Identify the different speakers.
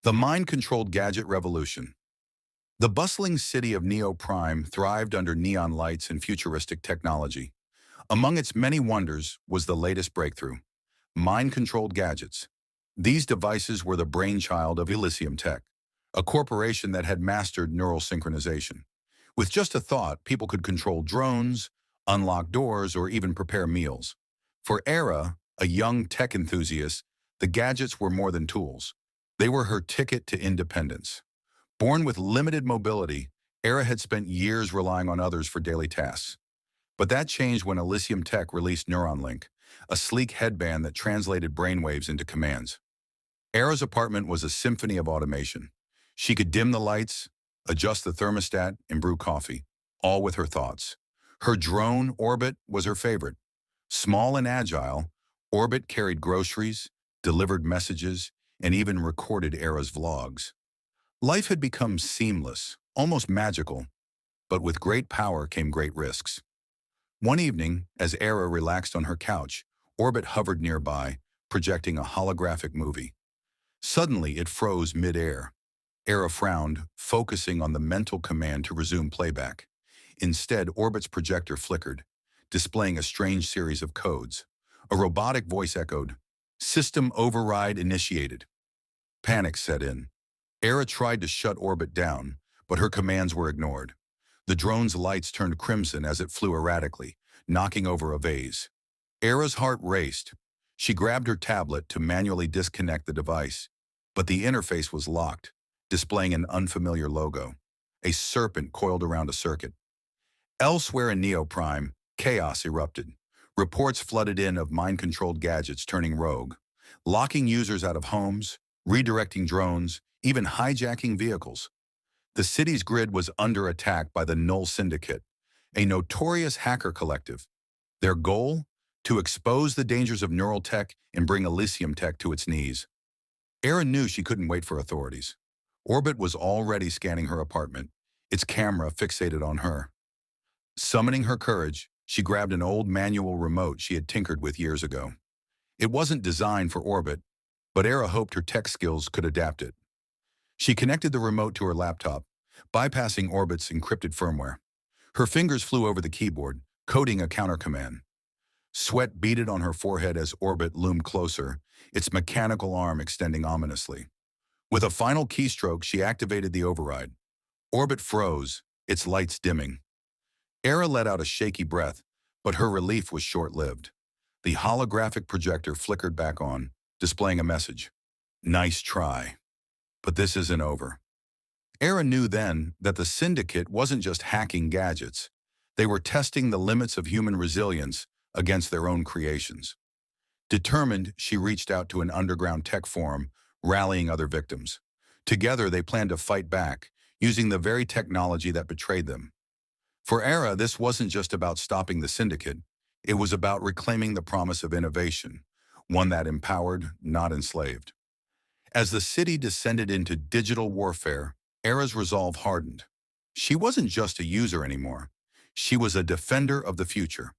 Speaker 1: The mind-controlled gadget revolution. The bustling city of NeoPrime thrived under neon lights and futuristic technology. Among its many wonders was the latest breakthrough, mind-controlled gadgets. These devices were the brainchild of Elysium Tech, a corporation that had mastered neural synchronization. With just a thought, people could control drones, unlock doors, or even prepare meals. For Aira, a young tech enthusiast, the gadgets were more than tools. They were her ticket to independence. Born with limited mobility, Aira had spent years relying on others for daily tasks. But that changed when Elysium Tech released NeuronLink, a sleek headband that translated brainwaves into commands. Aira's apartment was a symphony of automation. She could dim the lights, adjust the thermostat, and brew coffee, all with her thoughts. Her drone, Orbit, was her favorite. Small and agile, Orbit carried groceries, delivered messages, and even recorded Aira's vlogs. Life had become seamless, almost magical, but with great power came great risks. One evening, as Aira relaxed on her couch, Orbit hovered nearby, projecting a holographic movie. Suddenly, it froze mid-air. Aira frowned, focusing on the mental command to resume playback. Instead, Orbit's projector flickered, displaying a strange series of codes. A robotic voice echoed, "System override initiated." Panic set in. Aira tried to shut Orbit down, but her commands were ignored. The drone's lights turned crimson as it flew erratically, knocking over a vase. Aira's heart raced. She grabbed her tablet to manually disconnect the device, but the interface was locked, displaying an unfamiliar logo. A serpent coiled around a circuit. Elsewhere in NeoPrime, chaos erupted. Reports flooded in of mind-controlled gadgets turning rogue, locking users out of homes, redirecting drones, even hijacking vehicles. The city's grid was under attack by the Null Syndicate, a notorious hacker collective. Their goal? To expose the dangers of neural tech and bring Elysium Tech to its knees. Aira knew she couldn't wait for authorities. Orbit was already scanning her apartment, its camera fixated on her. Summoning her courage, she grabbed an old manual remote she had tinkered with years ago. It wasn't designed for Orbit, but Aira hoped her tech skills could adapt it. She connected the remote to her laptop, bypassing Orbit's encrypted firmware. Her fingers flew over the keyboard, coding a countercommand. Sweat beaded on her forehead as Orbit loomed closer, its mechanical arm extending ominously. With a final keystroke, she activated the override. Orbit froze, its lights dimming. Aira let out a shaky breath, but her relief was short-lived. The holographic projector flickered back on, displaying a message. "Nice try. But this isn't over." Aira knew then that the Syndicate wasn't just hacking gadgets. They were testing the limits of human resilience against their own creations. Determined, she reached out to an underground tech forum, rallying other victims. Together, they planned to fight back, using the very technology that betrayed them. For Aira, this wasn't just about stopping the Syndicate. It was about reclaiming the promise of innovation, one that empowered, not enslaved. As the city descended into digital warfare, Aira's resolve hardened. She wasn't just a user anymore. She was a defender of the future.